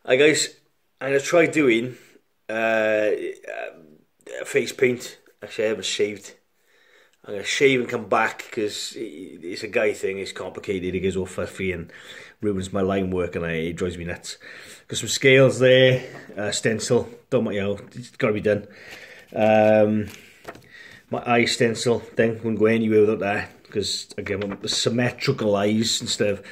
Hi guys, I'm gonna try doing face paint. Actually, I haven't shaved. I'm gonna shave and come back because it's a guy thing. It's complicated. It gets all fluffy and ruins my line work, and it drives me nuts. Got some scales there, stencil. Don't mind, it's got to be done. Um, my eye stencil thing wouldn't go anywhere without that because again, I want the symmetrical eyes instead of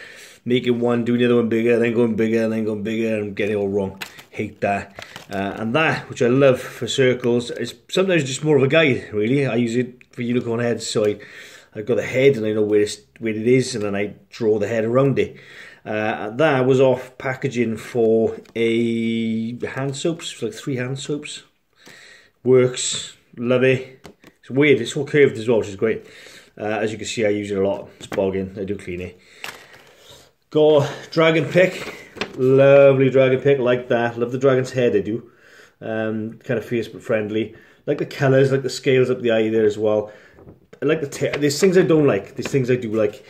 making one, doing the other one bigger, then going bigger, and then going bigger, and getting it all wrong. Hate that. And that, which I love for circles, is sometimes just more of a guide, really. I use it for unicorn heads, so I've got the head and I know where it is, and then I draw the head around it. That was off packaging for a hand soaps, like 3 hand soaps. Works, love it. It's weird, it's all curved as well, which is great. As you can see, I use it a lot. It's bogging, I do clean it. Got dragon pick, lovely dragon pick, like that. Love the dragon's head, I do. Kind of fierce but friendly. Like the colours, like the scales up the eye there as well. I like there's things I don't like, there's things I do like.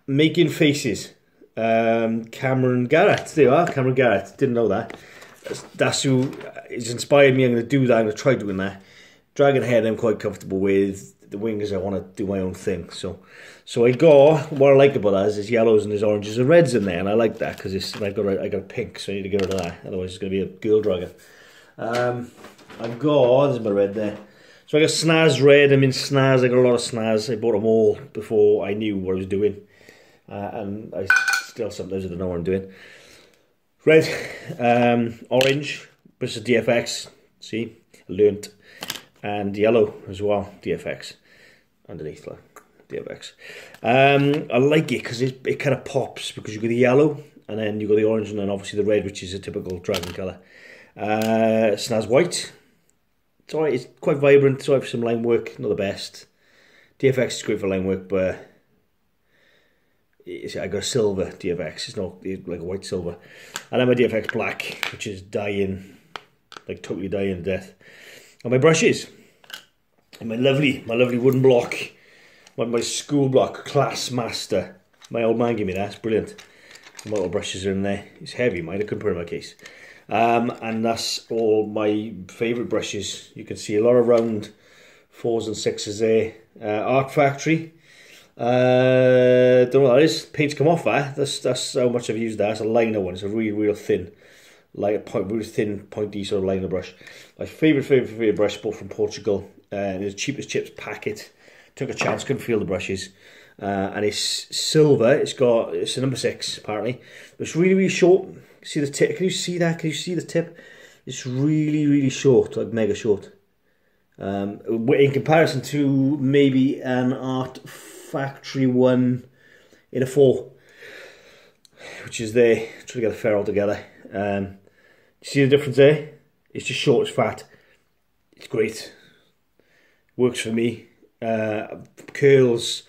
Making faces. Cameron Garrett, there you are, Cameron Garrett, didn't know that. That's who has inspired me. I'm going to do that, I'm going to try doing that. Dragon head I'm quite comfortable with. The wings I want to do my own thing. So I got, what I like about that is there's yellows and there's oranges and reds in there, and I like that because I got a pink, so I need to get rid of that. Otherwise it's going to be a girl dragon. I've got, there's my red there. So I got Snaz red. I'm in Snaz. I got a lot of Snaz. I bought them all before I knew what I was doing, and I still sometimes I don't know what I'm doing. Red, orange, this is DFX. See, I learnt. And yellow as well, DFX. Underneath, like DFX. I like it because it kind of pops because you've got the yellow and then you've got the orange and then obviously the red, which is a typical dragon colour. Snaz white. It's alright, it's quite vibrant, it's alright for some line work, not the best. DFX is great for line work, but I got a silver DFX, it's not like a white silver. And then my DFX black, which is dying, like totally dying to death. And my brushes, and my lovely wooden block, my school block, Class Master. My old man gave me that, it's brilliant. My little brushes are in there. It's heavy, mine, I couldn't put it in my case. And that's all my favourite brushes. You can see a lot of round 4s and 6s there. Art Factory. Don't know what that is. Paint's come off that. That's how much I've used that. It's a liner one. It's a real thin, like a really thin, pointy sort of liner brush. My favourite brush, bought from Portugal. It's cheap as chips packet. Took a chance, couldn't feel the brushes. And it's silver. It's a number 6 apparently. But it's really short. See the tip? Can you see that? Can you see the tip? It's really short, like mega short. In comparison to maybe an Art Factory one in a 4, which is there. Trying to get the ferrule together. See the difference there? It's just short, it's fat. It's great. Works for me. Curls,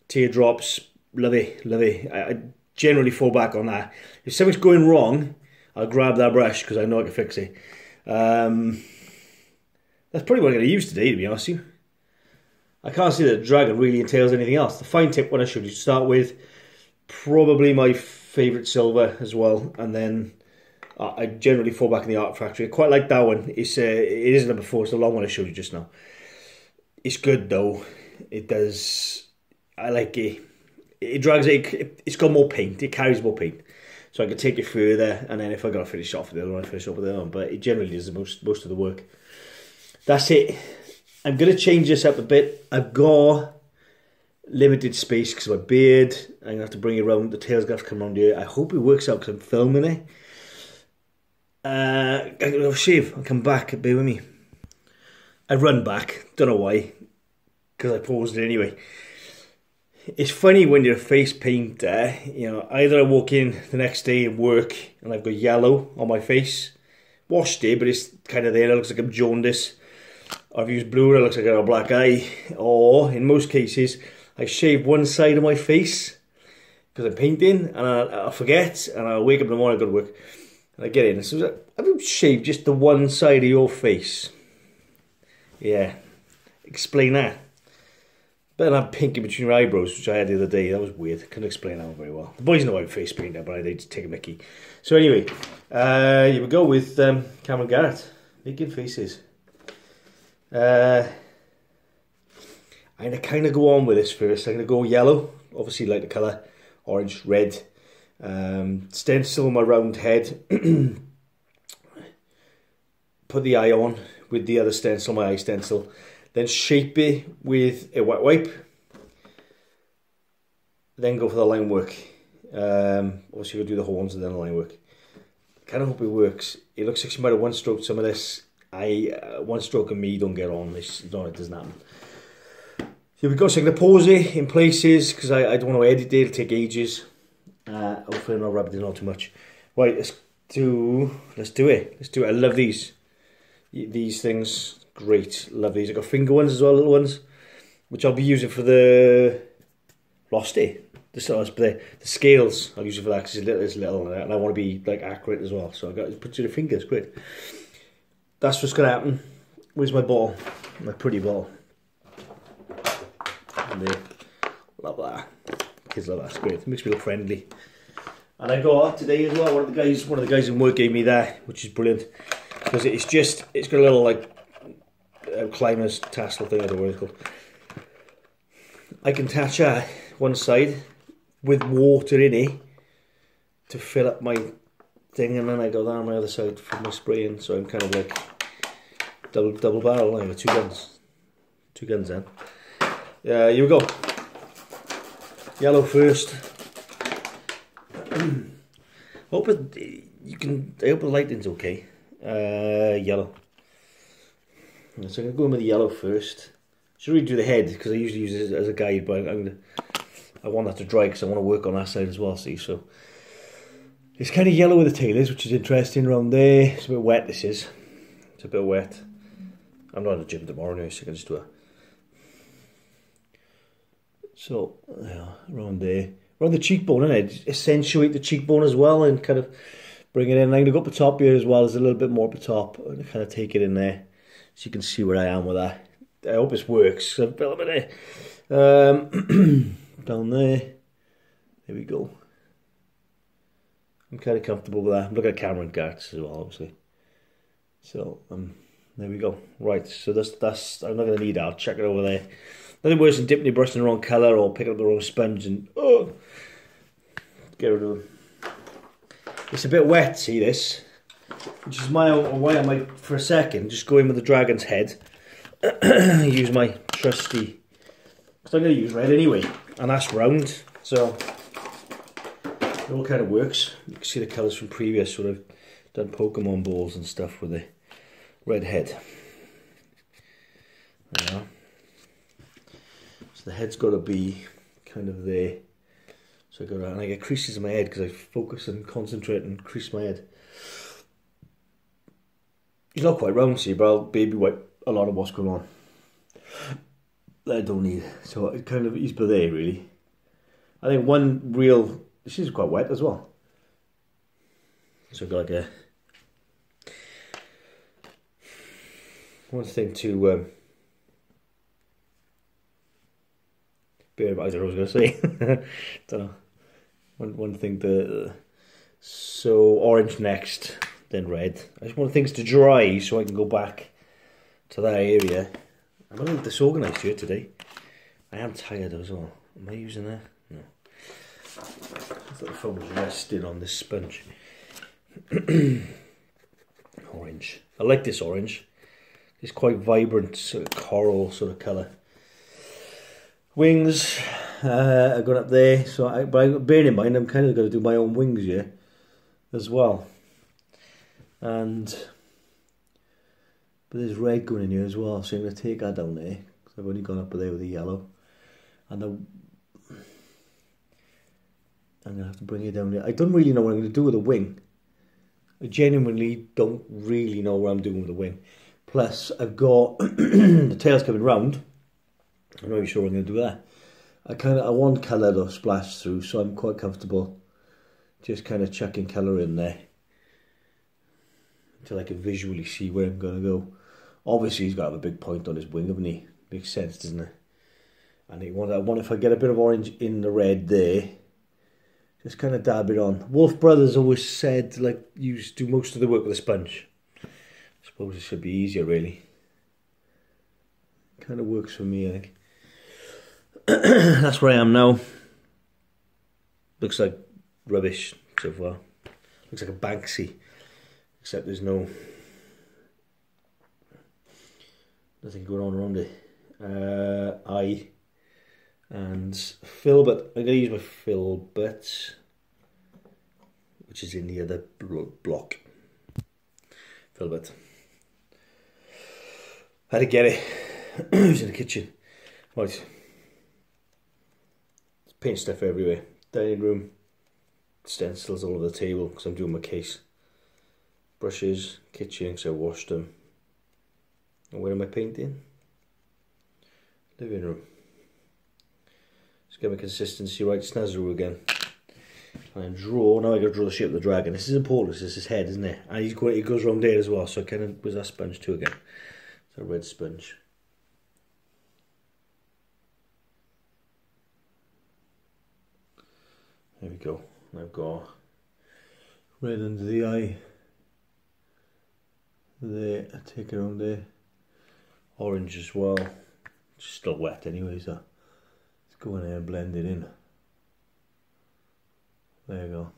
teardrops, love it. I generally fall back on that. If something's going wrong, I'll grab that brush because I know I can fix it. That's probably what I'm going to use today, to be honest with you. I can't see that dragon really entails anything else. The fine tip one I showed you to start with, probably my favourite silver as well, and then I generally fall back in the Art Factory. I quite like that one. It is number 4. It's the long one I showed you just now. It's good though. It does. I like it. It drags it. It's got more paint. It carries more paint, so I can take it further. And then if I got to finish off with the other one, I finish off with the other one. But it generally does the most of the work. That's it. I'm gonna change this up a bit. I've got limited space because of my beard. I'm gonna have to bring it around. The tail's gonna have to come around here. I hope it works out because I'm filming it. I'm gonna go shave. I'll come back. Bear with me. I run back. Don't know why. Because I paused it anyway. It's funny when you're a face painter. You know, either I walk in the next day at work and I've got yellow on my face, washed it, but it's kind of there. It looks like I'm jaundiced. I've used blue. It looks like I got a black eye. Or in most cases, I shave one side of my face because I'm painting, and I'll forget, and I'll wake up in the morning. I go to work. And I get in and so have you shaved just the one side of your face? Yeah, explain that. better than pink in between your eyebrows, which I had the other day. That was weird. Couldn't explain that one very well. The boys know I'm face painter, but they just take a mickey. So anyway, here we go with Cameron Garrett making faces. I'm going to kind of go on with this first. I'm going to go yellow, obviously like the colour, orange, red. Stencil my round head. Put the eye on with the other stencil, my eye stencil. Then shape it with a wet wipe. Then go for the line work. Obviously we'll do the horns and then the line work. Kind of hope it works. It looks like she might have one stroke some of this. One stroke and me don't get on. It doesn't happen. Here we go. So I'm going to pause it in places because I don't want to edit it. It'll take ages. Hopefully I'm not rubbing it on too much. Right, let's do it. I love these things. Great, love these. I got finger ones as well, little ones, which I'll be using for the Losty. The scales I'll use it for that because it's little and I want to be like accurate as well. So I got to put to the fingers. Great. That's what's gonna happen. Where's my ball? My pretty ball. And there. Love that. Kids love that. It's great. It makes me look friendly. And I got art today as well. One of the guys in work gave me that, which is brilliant because it's got a little like climbers tassel thing. I don't know what it's called. I can attach one side with water in it to fill up my thing, and then I go down on my other side for my spraying. So I'm kind of like double barrel. I have two guns then. Here we go. Yellow first. I hope the lighting's okay. Yellow. So I'm going to go in with the yellow first. Should really do the head because I usually use it as a guide, but I want that to dry because I want to work on that side as well, see. So it's kind of yellow where the tail is, which is interesting around there. It's a bit wet, this is. It's a bit wet. I'm not at the gym tomorrow anyway, so I can just do it. So, yeah, around there. Around the cheekbone, innit? Accentuate the cheekbone as well and kind of bring it in. I'm going to go up the top here as well. There's a little bit more up the top. I'm going to kind of take it in there so you can see where I am with that. I hope this works. I've built a bit there. Down there. There we go. I'm kind of comfortable with that. I'm looking at Cameron Garrett as well, obviously. So, there we go. Right, so that's I'm not going to need that. I'll check it over there. Nothing worse than dipping your brush in the wrong colour or picking up the wrong sponge and get rid of them. It's a bit wet, see this? Which is why I might, for a second, just go in with the dragon's head. Use my trusty, because I'm going to use red anyway, and that's round, so it all kind of works. You can see the colours from previous, sort of done Pokemon balls and stuff with the red head. There. So the head's got to be kind of there. So I go around and I get creases in my head because I focus and concentrate and crease my head. He's not quite round, see, but I'll baby wipe a lot of what's going on. That I don't need. So it kind of, he's there really. I think one real, this is quite wet as well. So I've got like one thing to I don't know what I was going to say. Don't know. One thing to so orange next, then red. I just want things to dry so I can go back to that area. I'm a little disorganised here today. I am tired as well. Am I using that? No. I thought the phone was resting on this sponge. Orange. I like this orange. It's quite vibrant, sort of coral sort of colour. Wings are going up there, so but bearing in mind I'm kind of going to do my own wings here as well. But there's red going in here as well, so I'm going to take that down there because I've only gone up there with the yellow, and I'm going to have to bring it down there. I don't really know what I'm going to do with the wing. I genuinely don't really know what I'm doing with the wing. Plus I've got the tail's coming round. I'm not really sure I'm going to do that. I want colour to splash through, so I'm quite comfortable just kind of chucking colour in there until I can visually see where I'm going to go. Obviously he's got to have a big point on his wing, haven't he? Makes sense, doesn't it? And I want if I get a bit of orange in the red there, just kind of dab it on. Wolf Brothers always said, like, do most of the work with a sponge. I suppose it should be easier, really. Kind of works for me, I think. That's where I am now. Looks like rubbish so far. Looks like a Banksy, except there's nothing going on around it. Eye and filbert. I'm going to use my filbert, which is in the other block. Filbert. Had to get it. It was in the kitchen. Right. There's paint stuff everywhere. Dining room. Stencils all over the table because I'm doing my case. Brushes. Kitchen because I washed them. And where am I painting? Living room. Just get my consistency right. Snazaroo again. And draw. Now I got to draw the shape of the dragon. This is important. This is his head, isn't it? And he goes around there as well. So I kind of was that sponge too again. It's a red sponge. There we go. I've got red under the eye. There, I take it around there. Orange as well. It's still wet anyway, so let's go in there and blend it in. There you go.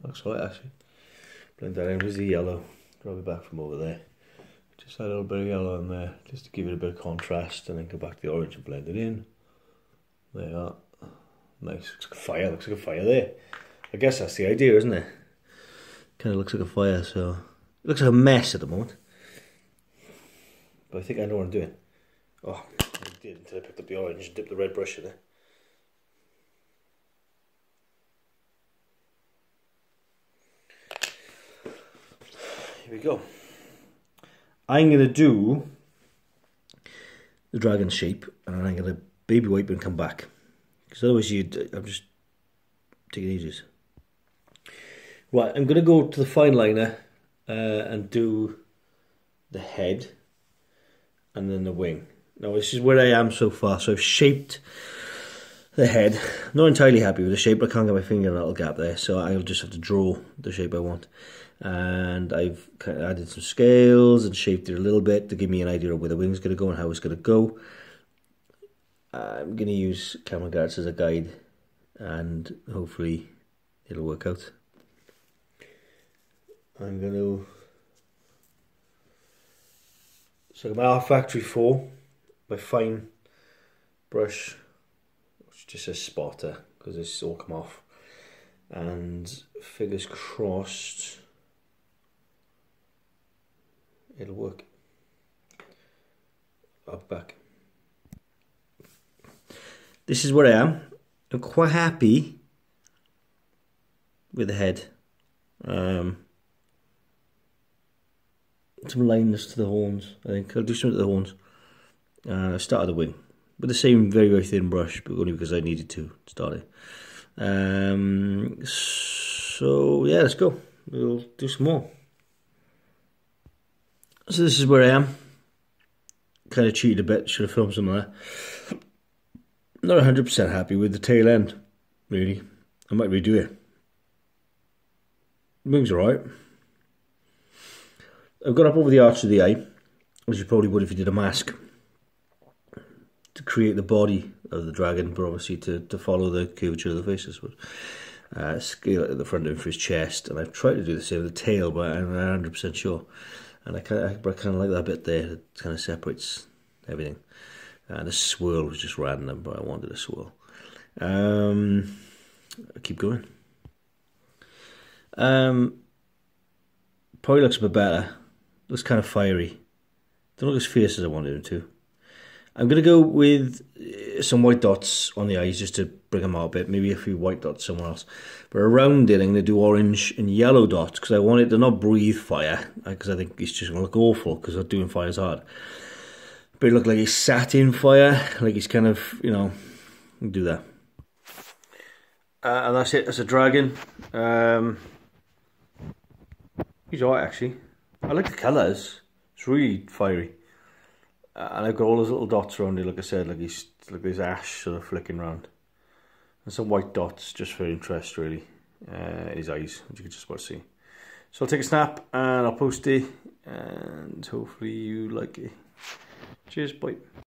Looks right actually. Blend that in with the yellow. Grab it back from over there. Just add a little bit of yellow in there, just to give it a bit of contrast, and then go back to the orange and blend it in. There you are. Nice. Looks like a fire. Looks like a fire there. I guess that's the idea, isn't it? Kind of looks like a fire, so it looks like a mess at the moment. But I think I know what I'm doing. Oh, I did until I picked up the orange and dipped the red brush in it. Here we go. I'm going to do the dragon shape, and I'm going to baby wipe and come back. Because otherwise I'm just taking ages. Right, I'm going to go to the fine liner and do the head and then the wing. Now this is where I am so far. So I've shaped the head. I'm not entirely happy with the shape, but I can't get my finger in that little gap there. So I'll just have to draw the shape I want. And I've kind of added some scales and shaped it a little bit to give me an idea of where the wing's going to go and how it's going to go. I'm going to use camera guards as a guide, and hopefully it'll work out. I'm going to... So I'm at factory 4, my fine brush, which just says spotter because it's all come off, and fingers crossed it'll work. I'll be back. This is where I am. I'm quite happy with the head. Some lines to the horns, I think. I'll do some to the horns. I started the wing with the same very, very thin brush, but only because I needed to start it. So, yeah, let's go. We'll do some more. So this is where I am. Kind of cheated a bit, should have filmed some of that. Not 100% happy with the tail end, really. I might redo it. The wing's alright. I've got up over the arch of the eye, as you probably would if you did a mask, to create the body of the dragon, but obviously to follow the curvature of the face, I suppose. Scale it at the front of him for his chest, and I've tried to do the same with the tail, but I'm not 100% sure. And I kind of like that bit there that kind of separates everything. And the swirl was just random, but I wanted a swirl. I'll keep going. Probably looks a bit better. Looks kind of fiery. Don't look as fierce as I wanted him to. I'm going to go with some white dots on the eyes just to bring them out a bit. Maybe a few white dots somewhere else. But around it, I'm going to do orange and yellow dots because I want it to not breathe fire. Because I think it's just going to look awful because I'm doing fire's hard. But it looked like he's sat in fire. Like he's kind of, you know, do that. And that's it. That's a dragon. He's alright actually. I like the colours. It's really fiery. And I've got all those little dots around it, like I said, like his ash sort of flicking around. And some white dots just for interest, really. His eyes, which you can just about see. So I'll take a snap and I'll post it, and hopefully you like it. Cheers, bye.